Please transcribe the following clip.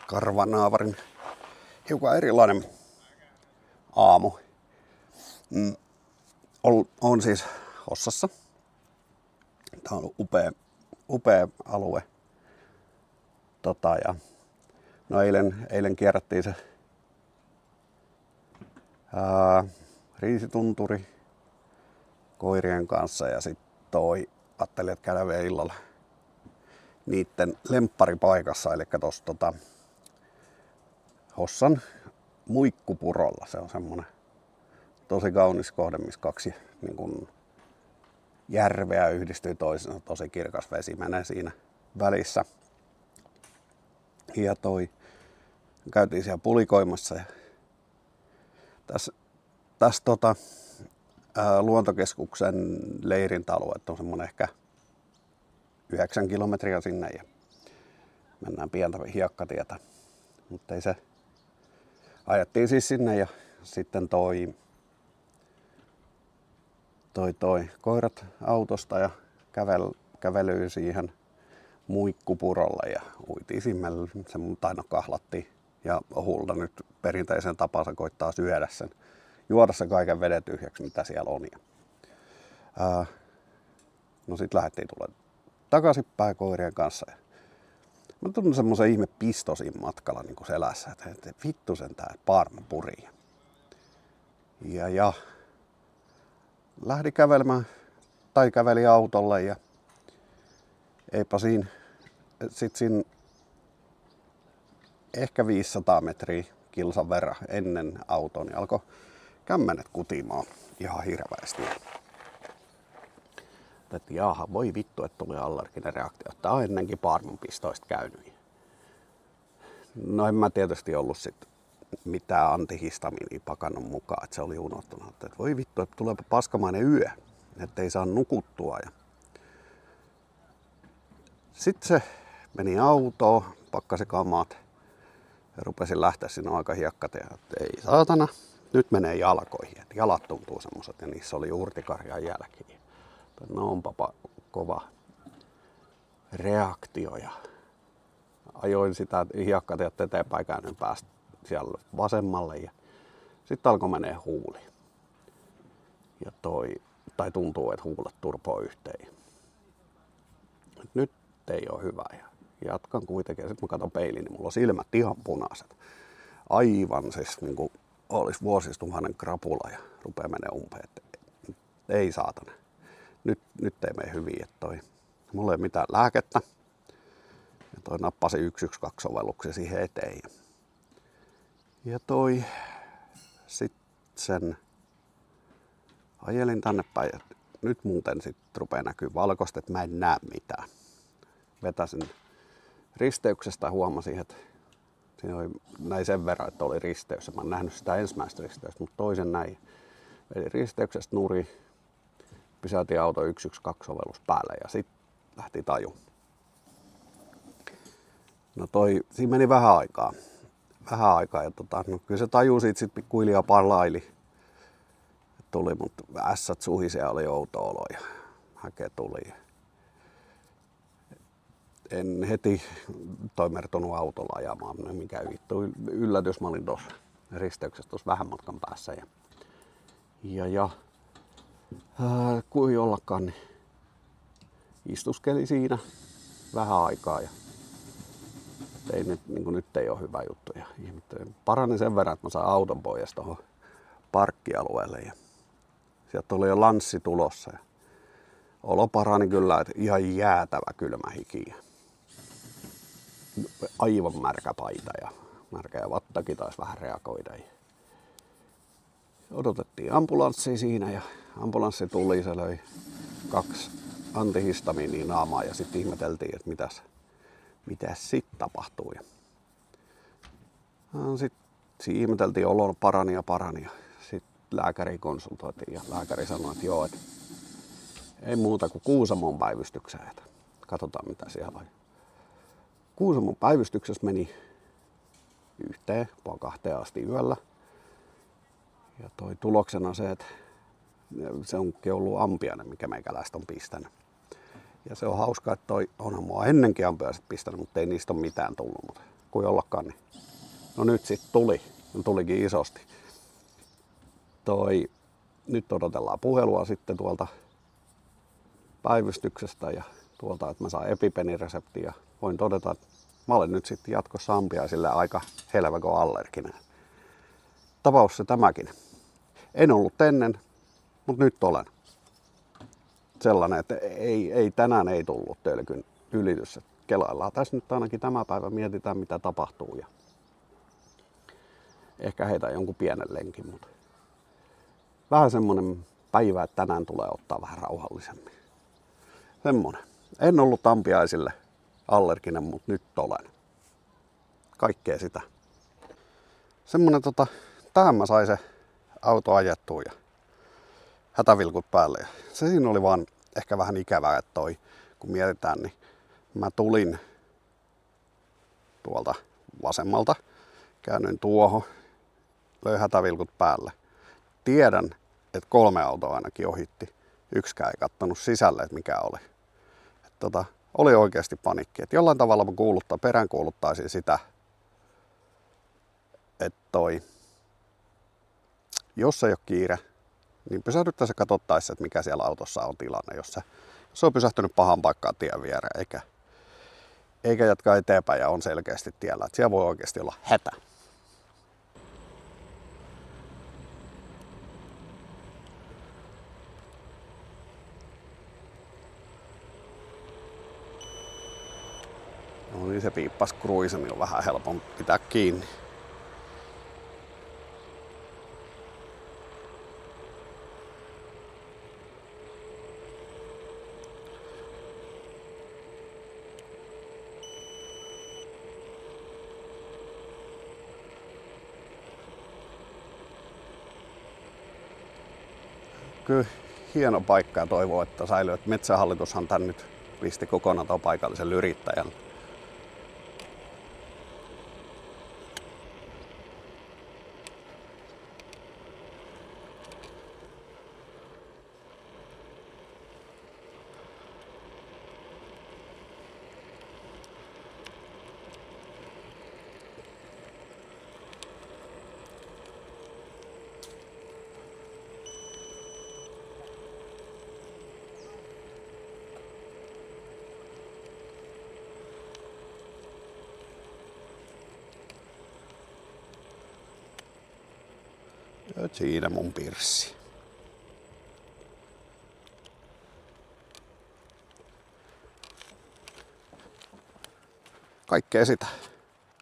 karvanaavarin hiukan erilainen aamu. On siis Hossassa. Tämä on upea alue. No eilen kierrättiin se riisitunturi koirien kanssa ja sitten ajattelin, että käydään vielä illalla niitten lempparipaikassa, eli tuossa Hossan Muikkupurolla. Se on semmonen tosi kaunis kohde, missä kaksi niin kun järveä yhdistyy toisensa. Tosi kirkas vesi menee siinä välissä. Ja käytiin siellä pulikoimassa. Ja tässä luontokeskuksen leirintäalueet on semmonen ehkä 9 kilometriä sinne ja mennään pientä hiekkatietä. Mutta ei se. Ajettiin siis sinne ja sitten koirat autosta ja kävelyy siihen Muikkupurolle ja uitiin siinä, se aina kahlattiin. Ja Hulda nyt perinteisen tapansa koittaa juoda sen kaiken veden tyhjäksi, mitä siellä on. No sit lähdettiin tulemaan takaisinpäin koirien kanssa. Mä tunnen semmosen ihme pisto siinä matkalla niin kuin selässä, että vittu sentään Paarmo purii. Ja lähdi kävelemään, tai käveli autolle ja eipä siinä ehkä 500 metriä kilsan verran ennen autoa, niin alkoi kämmenet kutimaan ihan hirveästi. Että jaha, voi vittu, että tuli allerginen reaktio. Tämä on ennenkin Paarmon pistoista käynyt. No en mä tietysti ollut sit mitään antihistamiinia pakannut mukaan, että se oli unohtunut. Että voi vittu, että tuleepa paskamainen yö, ettei saa nukuttua. Sitten se meni autoon, pakkasi kamat ja rupesin lähteä sinne aika hiekkateen. Ei saatana, nyt menee jalkoihin. Et jalat tuntuu semmoset ja niissä oli urtikarjan jälkiä. No onpa kova reaktio ja ajoin sitä hiekkatietä eteenpäin, käännyin päästä siellä vasemmalle ja sitten alkoi menee huuli. Ja tai tuntuu, että huulet turpoo yhteen. Nyt ei ole hyvä ja jatkan kuitenkin. Sitten mä katson peiliin, niin mulla on silmät ihan punaiset. Aivan siis niin kuin olisi vuosistuhannen krapula ja rupeaa menee umpeen. Ei saatana. Nyt ei mene hyvin, että mulla ei ole mitään lääkettä. Ja nappasi 112-sovelluksia siihen eteen. Ja sitten sen ajelin tänne päin. Nyt muuten sitten rupeaa näkyy valkoista, että mä en näe mitään. Vetäsin risteyksestä ja huomasin, että siinä oli näin sen verran, että oli risteys. Mä en nähnyt sitä ensimmäistä risteystä, mutta toisen näin. Eli risteyksestä nuri, pysäytin auto 112-sovellus päälle ja sitten lähti taju. No siinä meni vähän aikaa ja no kyllä se taju siitä sit pikkuhiljaa parlaili. Tuli, mutta ässät suhisi ja oli outo olo ja häke tuli. En heti toimertunut autolla ajamaan, mikä vittu yllätys. Mä olin tuossa risteyksessä tuossa vähän matkan päässä ja kuin ollakaan, niin istuskeli siinä vähän aikaa ja nyt ei ole hyvä juttu. Ja parani sen verran, että mä sain auton pois tuohon parkkialueelle ja sieltä oli jo lanssi tulossa. Ja olo parani kyllä, että ihan jäätävä kylmä hiki. Aivan märkä paita ja märkä ja vattakin taisi vähän reagoida. Odotettiin ambulanssia siinä ja ambulanssi tuli, se löi 2 antihistamiinia naamaa ja sitten ihmeteltiin, että mitäs sitten tapahtuu. Sitten ihmeteltiin, olo parani ja sitten lääkäri konsultoitiin ja lääkäri sanoi, että joo, että ei muuta kuin Kuusamon päivystykseen, että katsotaan mitä siellä on. Kuusamon päivystyksessä meni 1-2 asti yöllä. Ja tuloksena se, että se onkin ollut ampiainen, mikä meikäläistä on pistänyt. Ja se on hauska, että onhan mua ennenkin ampiaiset pistänyt, mutta ei niistä ole mitään tullut. kuin ollakaan. Niin. No nyt sitten tuli. Tulikin isosti. Nyt odotellaan puhelua sitten tuolta päivystyksestä ja tuolta, että mä saan EpiPen-reseptin ja voin todeta, että mä olen nyt sitten jatkossa ampiaisille aika helväkö allerginen. Tapaus se tämäkin. En ollut ennen, mutta nyt olen. Sellainen, että tänään ei tullut tölkyn ylitys. Kelaillaan tässä nyt ainakin tämä päivä, mietitään mitä tapahtuu ja ehkä heitä jonkun pienen lenkin, mutta vähän semmonen päivä, että tänään tulee ottaa vähän rauhallisemmin. Semmonen. En ollut ampiaisille allerginen, mutta nyt olen. Kaikkea sitä. Semmonen tähän mä sain se auto ajettua ja hätävilkut päälle. Ja se siinä oli vaan ehkä vähän ikävää, että kun mietitään, niin mä tulin tuolta vasemmalta, käännyin tuohon, löin hätävilkut päälle. Tiedän, että 3 autoa ainakin ohitti. Yksikään ei kattonut sisälle, että mikä oli. Oli oikeasti panikki. Et jollain tavalla mä peräänkuuluttaisin sitä, että jos ei ole kiire, niin pysähdyttäisiin ja katsottaisiin, että mikä siellä autossa on tilanne, jos se on pysähtynyt pahan paikkaan tien viereen, eikä jatka eteenpäin ja on selkeästi tiellä. Että siellä voi oikeasti olla hätä. No niin, se piippas kruisa, niin on vähän helpompi pitää kiinni. Kyllä hieno paikka ja toivoo, että säilyy. Metsähallitushan tän nyt pisti kokonaan tuon paikallisen yrittäjän. Ja siinä mun pirssi. Kaikkea sitä.